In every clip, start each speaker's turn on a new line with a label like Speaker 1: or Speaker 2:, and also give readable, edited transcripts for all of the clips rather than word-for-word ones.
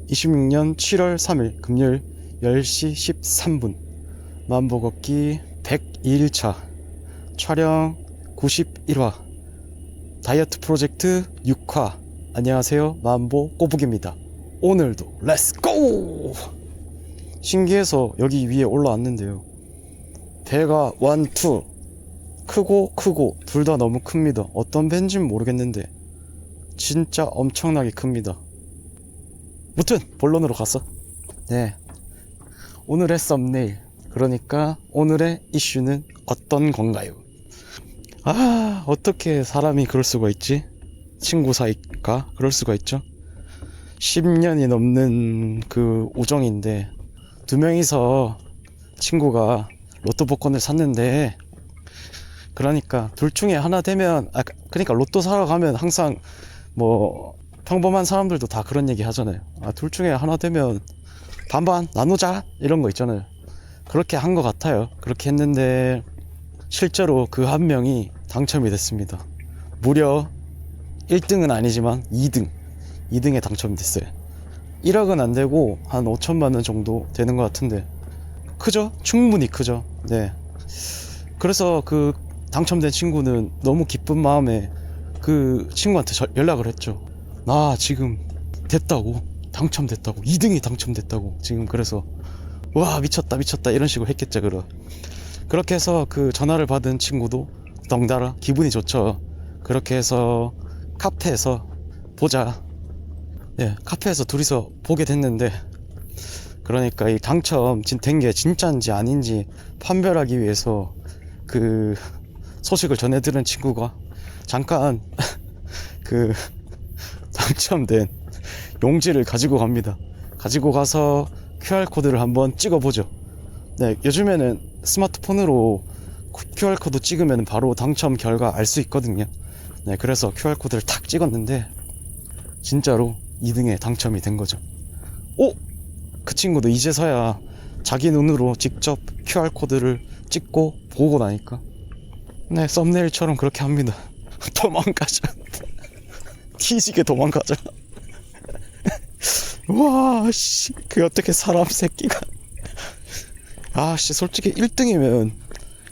Speaker 1: 2026년 7월 3일 금요일 10시 13분 만보 걷기 102일차 촬영 91화 다이어트 프로젝트 6화. 안녕하세요, 만보 꼬북입니다. 오늘도 렛츠고! 신기해서 여기 위에 올라왔는데요, 배가 1, 2 크고 둘 다 너무 큽니다. 어떤 배인지는 모르겠는데 진짜 엄청나게 큽니다. 무튼 본론으로 가서, 네, 오늘의 썸네일, 그러니까 오늘의 이슈는 어떤 건가요? 어떻게 사람이 그럴 수가 있지? 친구 사이가 그럴 수가 있죠. 10년이 넘는 그 우정인데 두 명이서 친구가 로또 복권을 샀는데, 그러니까 둘 중에 하나 되면, 그러니까 로또 사러 가면 항상 뭐 평범한 사람들도 다 그런 얘기 하잖아요. 둘 중에 하나 되면 반반 나누자, 이런 거 있잖아요. 그렇게 한 것 같아요. 그렇게 했는데 실제로 그 한 명이 당첨이 됐습니다. 무려 1등은 아니지만 2등에 당첨이 됐어요. 1억은 안 되고 한 5천만 원 정도 되는 것 같은데, 크죠? 충분히 크죠. 네. 그래서 그 당첨된 친구는 너무 기쁜 마음에 그 친구한테 연락을 했죠. 나 지금 됐다고, 당첨됐다고, 2등이 당첨됐다고 지금. 그래서 와, 미쳤다 이런 식으로 했겠죠. 그렇게 해서 그 전화를 받은 친구도 덩달아 기분이 좋죠. 그렇게 해서 카페에서 보자, 네, 카페에서 둘이서 보게 됐는데, 그러니까 이 당첨된 게 진짜인지 아닌지 판별하기 위해서 그 소식을 전해들은 친구가 잠깐 그 당첨된 용지를 가지고 갑니다. 가지고 가서 QR코드를 한번 찍어보죠. 네, 요즘에는 스마트폰으로 QR코드 찍으면 바로 당첨 결과 알 수 있거든요. 네, 그래서 QR코드를 탁 찍었는데 진짜로 2등에 당첨이 된 거죠. 그 친구도 이제서야 자기 눈으로 직접 QR코드를 찍고 보고 나니까, 네, 썸네일처럼 그렇게 합니다. 도망가자. 뒤지게 도망가자. 와, 씨, 그 어떻게 사람 새끼가. 솔직히 1등이면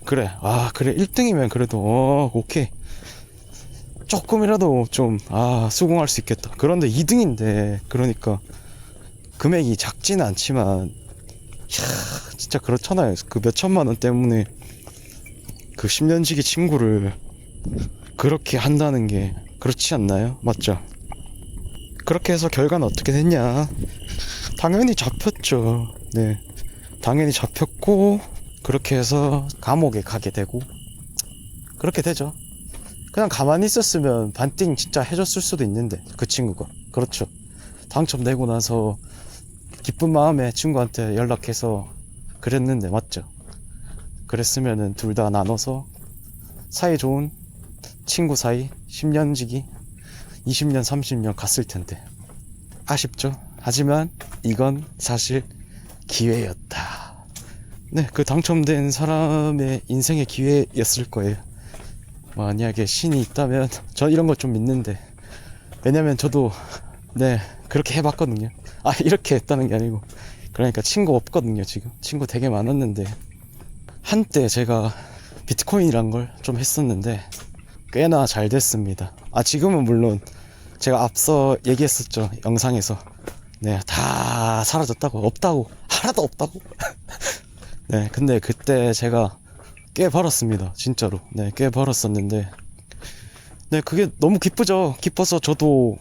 Speaker 1: 그래. 1등이면 그래도 오케이, 조금이라도 좀 수긍할 수 있겠다. 그런데 2등인데, 그러니까 금액이 작지는 않지만, 진짜 그렇잖아요. 그 몇천만 원 때문에 그 10년지기 친구를 그렇게 한다는 게 그렇지 않나요? 맞죠? 그렇게 해서 결과는 어떻게 됐냐? 당연히 잡혔죠. 네, 당연히 잡혔고, 그렇게 해서 감옥에 가게 되고, 그렇게 되죠. 그냥 가만히 있었으면 반띵 진짜 해줬을 수도 있는데, 그 친구가. 그렇죠. 당첨되고 나서 기쁜 마음에 친구한테 연락해서 그랬는데, 맞죠? 그랬으면은 둘 다 나눠서 사이 좋은 친구 사이 10년지기 20년 30년 갔을 텐데, 아쉽죠. 하지만 이건 사실 기회였다. 네, 그 당첨된 사람의 인생의 기회였을 거예요. 만약에 신이 있다면, 저 이런 거 좀 믿는데, 왜냐면 저도, 네, 그렇게 해봤거든요. 이렇게 했다는 게 아니고, 그러니까 친구 없거든요. 지금 친구 되게 많았는데, 한때 제가 비트코인이란 걸 좀 했었는데 꽤나 잘 됐습니다. 지금은 물론 제가 앞서 얘기했었죠, 영상에서. 네, 다 사라졌다고, 없다고, 하나도 없다고. 네, 근데 그때 제가 꽤 벌었습니다, 진짜로. 네, 꽤 벌었었는데, 네, 그게 너무 기쁘죠. 기뻐서 저도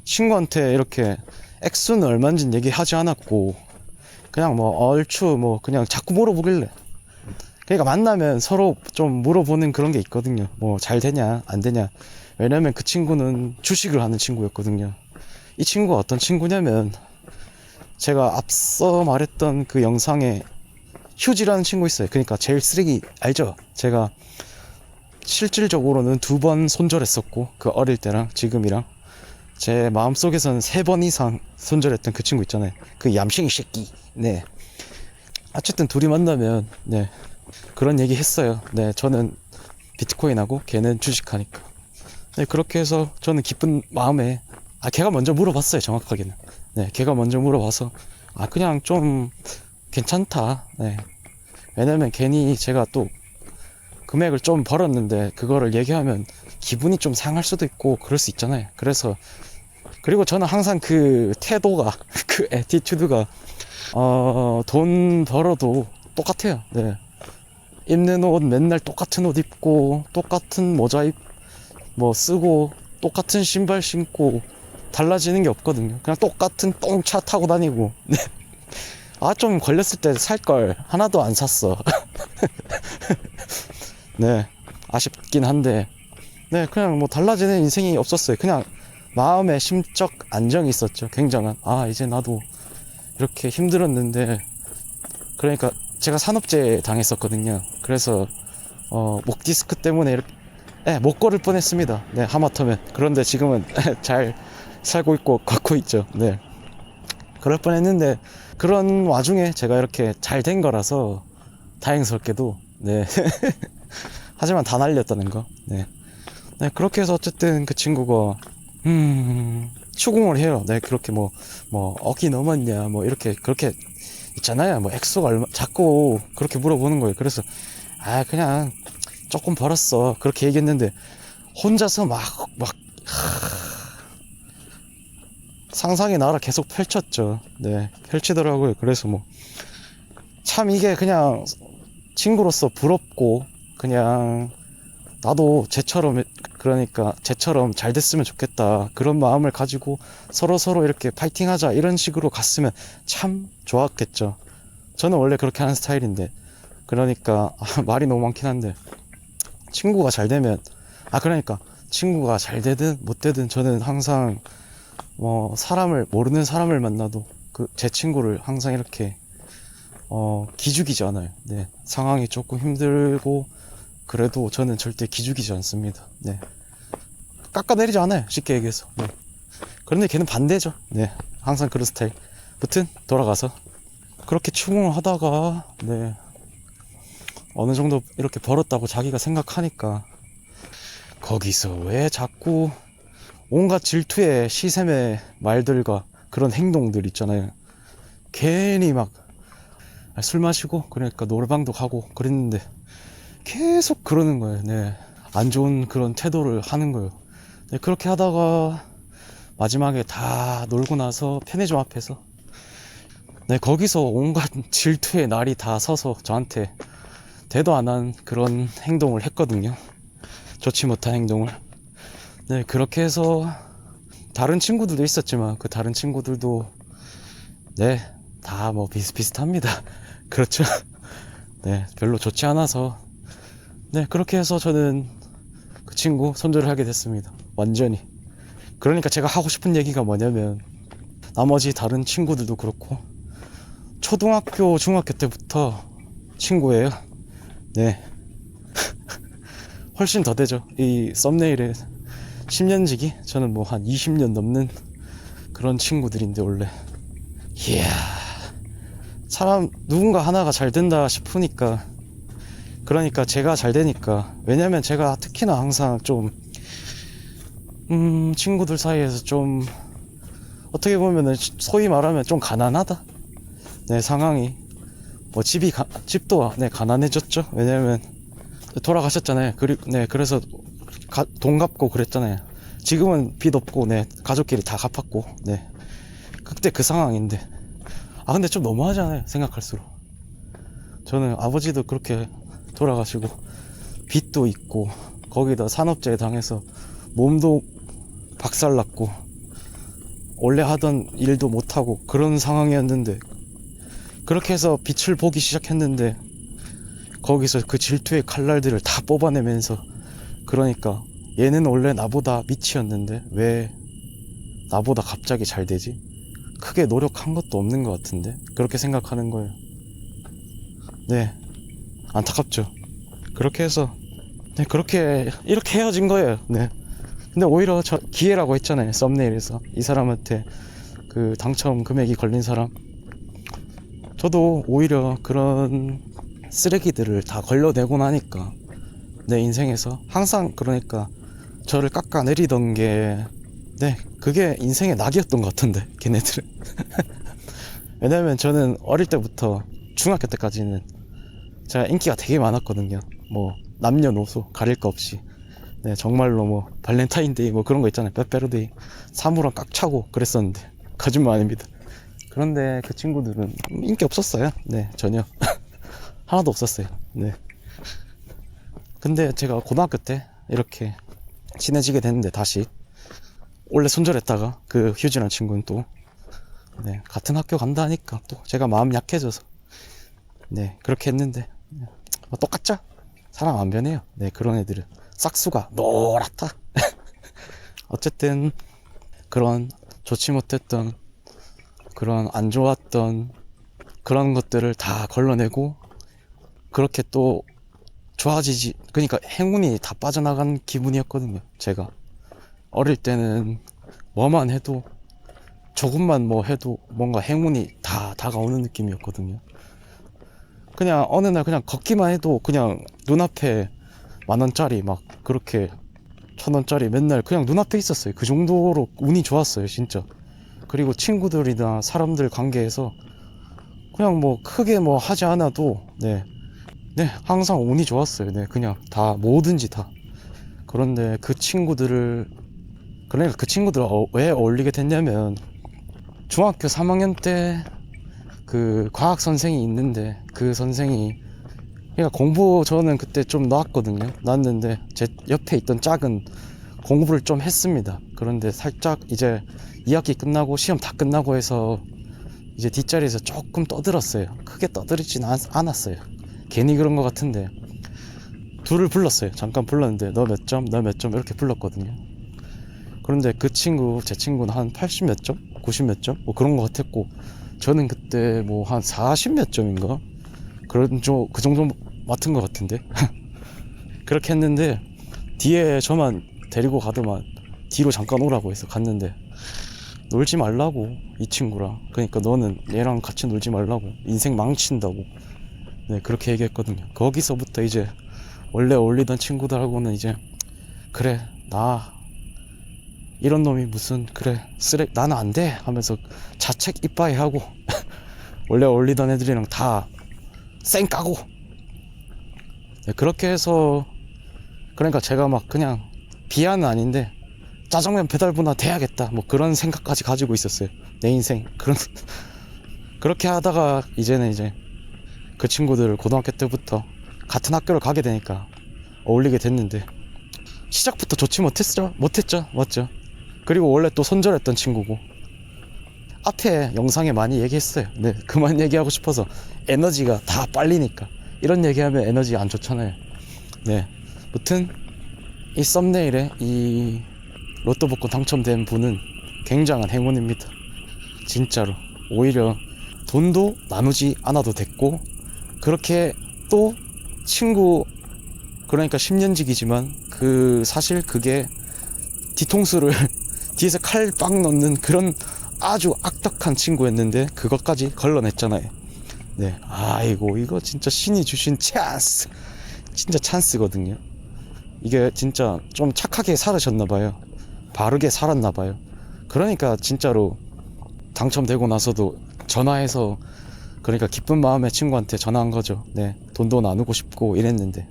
Speaker 1: 친구한테 이렇게 액수는 얼마인지 얘기하지 않았고, 그냥 뭐 얼추 뭐 그냥 자꾸 물어보길래, 그러니까 만나면 서로 좀 물어보는 그런 게 있거든요. 뭐 잘 되냐 안 되냐. 왜냐면 그 친구는 주식을 하는 친구였거든요. 이 친구가 어떤 친구냐면, 제가 앞서 말했던 그 영상에 휴지라는 친구 있어요. 그러니까 제일 쓰레기 알죠? 제가 실질적으로는 2번 손절했었고, 그 어릴 때랑 지금이랑 제 마음속에서는 3번 이상 손절했던 그 친구 있잖아요. 그 얌생이 새끼. 네, 어쨌든 둘이 만나면, 네, 그런 얘기 했어요. 네, 저는 비트코인하고 걔는 주식하니까. 네, 그렇게 해서 저는 기쁜 마음에 아, 걔가 먼저 물어봤어요, 정확하게는. 네, 걔가 먼저 물어봐서, 아, 그냥 좀 괜찮다. 네. 왜냐면 괜히 제가 또 금액을 좀 벌었는데, 그거를 얘기하면 기분이 좀 상할 수도 있고, 그럴 수 있잖아요. 그래서, 그리고 저는 항상 그 태도가, 그 애티튜드가, 돈 벌어도 똑같아요. 네. 입는 옷 맨날 똑같은 옷 입고, 똑같은 모자 뭐 쓰고, 똑같은 신발 신고, 달라지는 게 없거든요. 그냥 똑같은 똥차 타고 다니고. 네. 아, 좀 걸렸을 때 살 걸. 하나도 안 샀어. 네. 아쉽긴 한데. 네, 그냥 뭐 달라지는 인생이 없었어요. 그냥 마음의 심적 안정이 있었죠. 굉장한. 아, 이제 나도 이렇게 힘들었는데. 그러니까 제가 산업재해 당했었거든요. 그래서, 목 디스크 때문에 이렇게, 네, 못 걸을 뻔했습니다. 네, 하마터면. 그런데 지금은 잘 살고 있고 걷고 있죠. 네. 그럴 뻔했는데 그런 와중에 제가 이렇게 잘 된 거라서 다행스럽게도 네. 하지만 다 날렸다는 거. 네. 네, 그렇게 해서 어쨌든 그 친구가 추궁을 해요. 네, 그렇게 뭐 억이 넘었냐 뭐 이렇게 그렇게 있잖아요. 뭐 액수가 얼마 자꾸 그렇게 물어보는 거예요. 그래서 아, 그냥 조금 벌었어 그렇게 얘기했는데 혼자서 막 상상의 나라 계속 펼쳤죠. 네, 펼치더라고요. 그래서 뭐 참 이게 그냥 친구로서 부럽고 그냥 나도 쟤처럼 그러니까 쟤처럼 잘 됐으면 좋겠다 그런 마음을 가지고 서로 이렇게 파이팅하자 이런 식으로 갔으면 참 좋았겠죠. 저는 원래 그렇게 하는 스타일인데 그러니까 말이 너무 많긴 한데 친구가 잘 되면 그러니까 친구가 잘 되든 못 되든 저는 항상 사람을 모르는 사람을 만나도 그 제 친구를 항상 이렇게 기죽이지 않아요. 네, 상황이 조금 힘들고 그래도 저는 절대 기죽이지 않습니다. 네, 깎아내리지 않아요. 쉽게 얘기해서. 네. 그런데 걔는 반대죠. 네, 항상 그런 스타일. 무튼 돌아가서 그렇게 추궁을 하다가 네, 어느 정도 이렇게 벌었다고 자기가 생각하니까 거기서 왜 자꾸 온갖 질투의 시샘의 말들과 그런 행동들 있잖아요. 괜히 막 술 마시고 그러니까 노래방도 가고 그랬는데 계속 그러는 거예요. 네, 안 좋은 그런 태도를 하는 거예요. 네, 그렇게 하다가 마지막에 다 놀고 나서 편의점 앞에서 네, 거기서 온갖 질투의 날이 다 서서 저한테 대도 안 한 그런 행동을 했거든요. 좋지 못한 행동을. 네, 그렇게 해서 다른 친구들도 있었지만 그 다른 친구들도 네, 다 뭐 비슷비슷합니다. 그렇죠. 네, 별로 좋지 않아서 네, 그렇게 해서 저는 그 친구 손절을 하게 됐습니다. 완전히. 그러니까 제가 하고 싶은 얘기가 뭐냐면 나머지 다른 친구들도 그렇고 초등학교 중학교 때부터 친구예요. 네. 훨씬 더 되죠. 이 썸네일에 10년지기 저는 뭐 한 20년 넘는 그런 친구들인데 원래. 이야, 사람 누군가 하나가 잘 된다 싶으니까 그러니까 제가 잘 되니까. 왜냐면 제가 특히나 항상 좀 친구들 사이에서 좀 어떻게 보면은 소위 말하면 좀 가난하다. 네, 상황이 뭐 집도 네, 가난해졌죠. 왜냐면 돌아가셨잖아요. 네, 그래서 돈 갚고 그랬잖아요. 지금은 빚 없고 네, 가족끼리 다 갚았고 네, 그때 그 상황인데 근데 좀 너무하잖아요. 생각할수록 저는 아버지도 그렇게 돌아가시고 빚도 있고 거기다 산업재해 당해서 몸도 박살났고 원래 하던 일도 못하고 그런 상황이었는데 그렇게 해서 빛을 보기 시작했는데 거기서 그 질투의 칼날들을 다 뽑아내면서 그러니까 얘는 원래 나보다 밑이었는데 왜 나보다 갑자기 잘 되지? 크게 노력한 것도 없는 것 같은데 그렇게 생각하는 거예요. 네, 안타깝죠. 그렇게 해서 네, 이렇게 헤어진 거예요. 네. 근데 오히려 저 기회라고 했잖아요. 썸네일에서 이 사람한테 그 당첨 금액이 걸린 사람. 저도 오히려 그런 쓰레기들을 다 걸러내고 나니까 내 인생에서 항상 그러니까 저를 깎아내리던 게 네, 그게 인생의 낙이었던 것 같은데 걔네들은. 왜냐면 저는 어릴 때부터 중학교 때까지는 제가 인기가 되게 많았거든요. 뭐 남녀노소 가릴 거 없이. 네, 정말로 뭐 발렌타인데이 뭐 그런 거 있잖아요. 빼빼로데이 사물함 꽉 차고 그랬었는데 거짓말 아닙니다. 그런데 그 친구들은 인기 없었어요. 네, 전혀. 하나도 없었어요. 네. 근데 제가 고등학교 때 이렇게 친해지게 됐는데 다시 원래 손절했다가 그 휴지란 친구는 또 네, 같은 학교 간다 하니까 또 제가 마음 약해져서 네, 그렇게 했는데 뭐 똑같죠? 사람 안 변해요. 네, 그런 애들은 싹수가 노랗다. 어쨌든 그런 좋지 못했던 그런 안 좋았던 그런 것들을 다 걸러내고 그렇게 또 좋아지지, 그러니까 행운이 다 빠져나간 기분이었거든요. 제가 어릴 때는 뭐만 해도 조금만 뭐 해도 뭔가 행운이 다 다가오는 느낌이었거든요. 그냥 어느 날 그냥 걷기만 해도 그냥 눈앞에 10,000원짜리 막 그렇게 1,000원짜리 맨날 그냥 눈앞에 있었어요. 그 정도로 운이 좋았어요, 진짜. 그리고 친구들이나 사람들 관계에서 그냥 뭐 크게 뭐 하지 않아도 네, 네, 항상 운이 좋았어요. 네, 그냥 다 뭐든지 다. 그런데 그 친구들을, 그러니까 그 친구들을 왜 어울리게 됐냐면 중학교 3학년 때 그 과학 선생이 있는데 그 선생이 그러니까 공부 저는 그때 좀 나왔거든요. 나왔는데 제 옆에 있던 짝은 공부를 좀 했습니다. 그런데 살짝 이제 2학기 끝나고 시험 다 끝나고 해서 이제 뒷자리에서 조금 떠들었어요. 크게 떠들지는 않았어요. 괜히 그런 것 같은데 둘을 불렀어요. 잠깐 불렀는데 너 몇 점, 너 몇 점 이렇게 불렀거든요. 그런데 그 친구, 제 친구는 한 80 몇 점, 90 몇 점, 뭐 그런 것 같았고 저는 그때 뭐 한 40 몇 점인가 그 정도 맡은 것 같은데. 그렇게 했는데 뒤에 저만 데리고 가더만 뒤로 잠깐 오라고 해서 갔는데 놀지 말라고, 이 친구랑. 그러니까 너는 얘랑 같이 놀지 말라고, 인생 망친다고. 네, 그렇게 얘기했거든요. 거기서부터 이제 원래 어울리던 친구들하고는 이제 그래, 나 이런 놈이 무슨, 그래 나는 안 돼 하면서 자책 이빠이 하고 원래 어울리던 애들이랑 다 쌩 까고. 네, 그렇게 해서 그러니까 제가 막 그냥 비하는 아닌데 짜장면 배달부나 돼야겠다 뭐 그런 생각까지 가지고 있었어요. 내 인생 그런. 그렇게 하다가 이제는 이제 그 친구들을 고등학교 때부터 같은 학교를 가게 되니까 어울리게 됐는데 시작부터 좋지 못했죠 맞죠. 그리고 원래 또 손절했던 친구고 앞에 영상에 많이 얘기했어요. 네, 그만 얘기하고 싶어서. 에너지가 다 빨리니까. 이런 얘기하면 에너지 안 좋잖아요. 네, 무튼 이 썸네일에 이 로또 복권 당첨된 분은 굉장한 행운입니다. 진짜로. 오히려 돈도 나누지 않아도 됐고 그렇게 또 친구, 그러니까 10년직이지만 그 사실 그게 뒤통수를 뒤에서 칼 빡 넣는 그런 아주 악덕한 친구였는데 그것까지 걸러냈잖아요. 네, 아이고 이거 진짜 신이 주신 찬스, 진짜 찬스거든요. 이게 진짜 좀 착하게 살으셨나봐요. 바르게 살았나봐요. 그러니까 진짜로 당첨되고 나서도 전화해서, 그러니까 기쁜 마음에 친구한테 전화한 거죠. 네, 돈도 나누고 싶고 이랬는데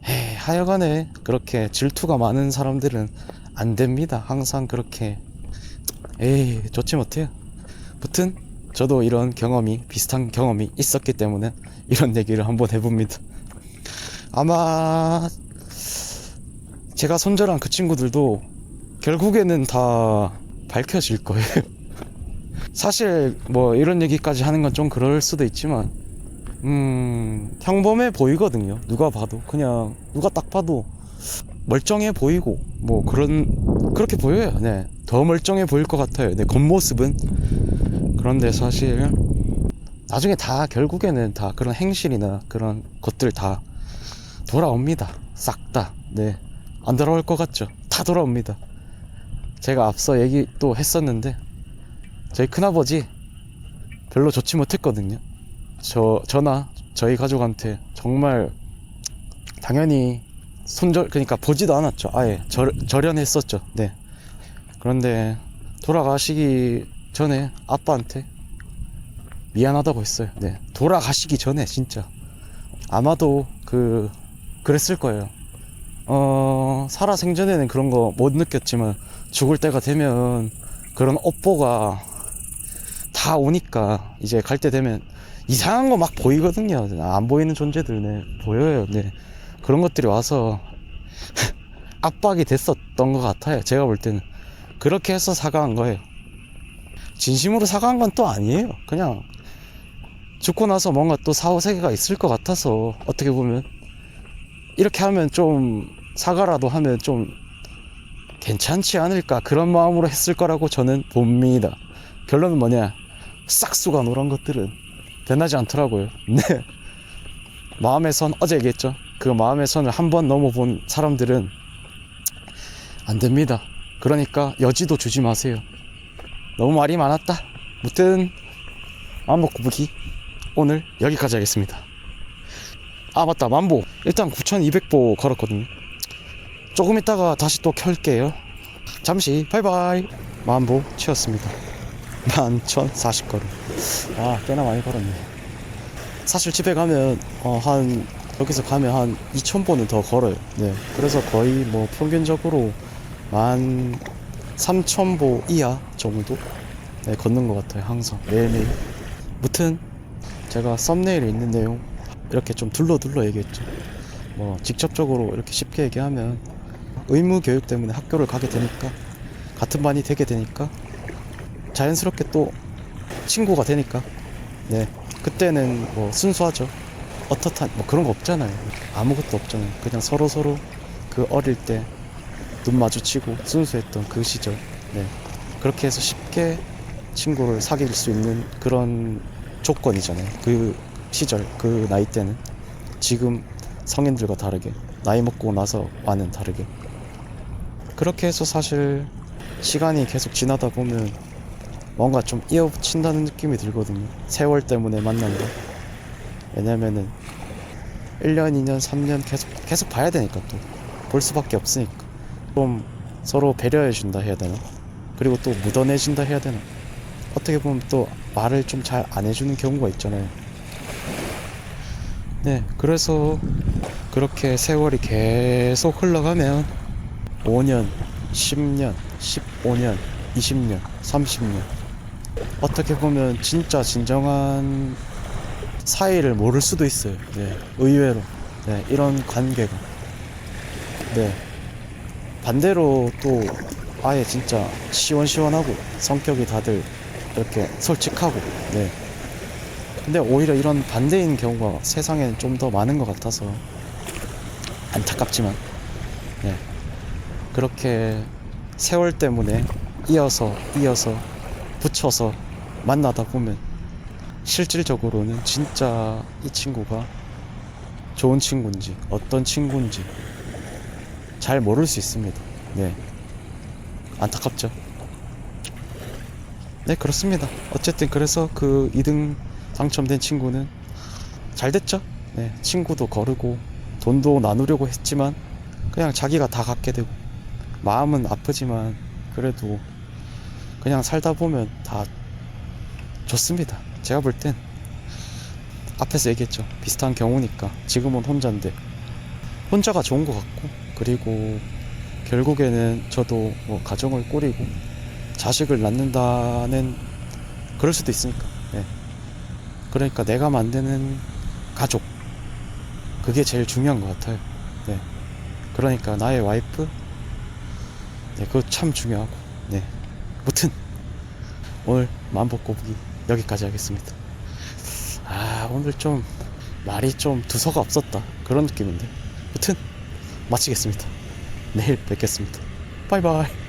Speaker 1: 에이, 하여간에 그렇게 질투가 많은 사람들은 안 됩니다. 항상 그렇게 에이 좋지 못해요. 무튼 저도 이런 경험이, 비슷한 경험이 있었기 때문에 이런 얘기를 한번 해봅니다. 아마 제가 손절한 그 친구들도 결국에는 다 밝혀질 거예요. 사실 뭐 이런 얘기까지 하는 건 좀 그럴 수도 있지만 평범해 보이거든요. 누가 봐도, 그냥 누가 딱 봐도 멀쩡해 보이고 뭐 그렇게 보여요. 네, 더 멀쩡해 보일 것 같아요. 네, 겉모습은. 그런데 사실 나중에 다 결국에는 다 그런 행실이나 그런 것들 다 돌아옵니다. 싹 다. 네, 안 돌아올 것 같죠? 다 돌아옵니다. 제가 앞서 얘기 또 했었는데 저희 큰아버지 별로 좋지 못했거든요. 저나 저희 가족한테 정말 당연히 그러니까 보지도 않았죠. 아예 절연했었죠. 네, 그런데 돌아가시기 전에 아빠한테 미안하다고 했어요. 네, 돌아가시기 전에 진짜 아마도 그랬을 거예요. 살아 생전에는 그런 거 못 느꼈지만 죽을 때가 되면 그런 업보가 다 오니까 이제 갈 때 되면 이상한 거 막 보이거든요. 안 보이는 존재들 네, 보여요. 네, 그런 것들이 와서 압박이 됐었던 것 같아요. 제가 볼 때는 그렇게 해서 사과한 거예요. 진심으로 사과한 건 또 아니에요. 그냥 죽고 나서 뭔가 또 사후세계가 있을 것 같아서 어떻게 보면 이렇게 하면 좀 사과라도 하면 좀 괜찮지 않을까 그런 마음으로 했을 거라고 저는 봅니다. 결론은 뭐냐, 싹수가 노란 것들은 변하지 않더라고요. 네, 마음의 선 어제 얘기했죠. 그 마음의 선을 한번 넘어본 사람들은 안 됩니다. 그러니까 여지도 주지 마세요. 너무 말이 많았다. 무튼 만보꾸부기 오늘 여기까지 하겠습니다. 아 맞다, 만보 일단 9200보 걸었거든요. 조금 있다가 다시 또 켤게요. 잠시 바이바이. 만보 치웠습니다. 11,040걸음. 아 꽤나 많이 걸었네. 사실 집에 가면 여기서 가면 한 2000보는 더 걸어요. 네, 그래서 거의 뭐 평균적으로 13,000보 이하 정도 네, 걷는 것 같아요. 항상 매일매일. 무튼 제가 썸네일에 있는 내용 이렇게 좀 둘러 얘기했죠. 뭐 직접적으로 이렇게 쉽게 얘기하면 의무 교육 때문에 학교를 가게 되니까, 같은 반이 되게 되니까 자연스럽게 또 친구가 되니까, 네, 그때는 뭐 순수하죠. 어떻다 뭐 그런 거 없잖아요. 아무것도 없잖아요. 그냥 서로 그 어릴 때 눈 마주치고 순수했던 그 시절, 네, 그렇게 해서 쉽게 친구를 사귈 수 있는 그런 조건이잖아요. 그 시절 그 나이 때는. 지금 성인들과 다르게, 나이 먹고 나서와는 다르게. 그렇게 해서 사실 시간이 계속 지나다 보면 뭔가 좀 이어붙인다는 느낌이 들거든요. 세월 때문에 만난다. 왜냐면은 1년, 2년, 3년 계속 봐야 되니까, 또 볼 수밖에 없으니까 좀 서로 배려해준다 해야 되나, 그리고 또 묻어내준다 해야 되나, 어떻게 보면 또 말을 좀 잘 안 해주는 경우가 있잖아요. 네, 그래서 그렇게 세월이 계속 흘러가면 5년, 10년, 15년, 20년, 30년, 어떻게 보면 진짜 진정한 사이를 모를 수도 있어요. 네, 의외로. 네, 이런 관계가. 네, 반대로 또 아예 진짜 시원시원하고 성격이 다들 이렇게 솔직하고. 네, 근데 오히려 이런 반대인 경우가 세상에는 좀 더 많은 것 같아서 안타깝지만, 네, 그렇게 세월 때문에 이어서 붙여서 만나다 보면 실질적으로는 진짜 이 친구가 좋은 친구인지 어떤 친구인지 잘 모를 수 있습니다. 네, 안타깝죠. 네, 그렇습니다. 어쨌든 그래서 그 2등 당첨된 친구는 잘 됐죠. 네, 친구도 거르고 돈도 나누려고 했지만 그냥 자기가 다 갖게 되고, 마음은 아프지만 그래도 그냥 살다 보면 다 좋습니다. 제가 볼 땐 앞에서 얘기했죠. 비슷한 경우니까. 지금은 혼자인데 혼자가 좋은 것 같고, 그리고 결국에는 저도 뭐 가정을 꾸리고 자식을 낳는다는, 그럴 수도 있으니까. 네, 그러니까 내가 만드는 가족, 그게 제일 중요한 것 같아요. 네, 그러니까 나의 와이프, 네, 그거 참 중요하고. 네, 무튼 오늘 만보꼬부기 여기까지 하겠습니다. 오늘 좀 말이 좀 두서가 없었다 그런 느낌인데, 무튼 마치겠습니다. 내일 뵙겠습니다. 바이바이.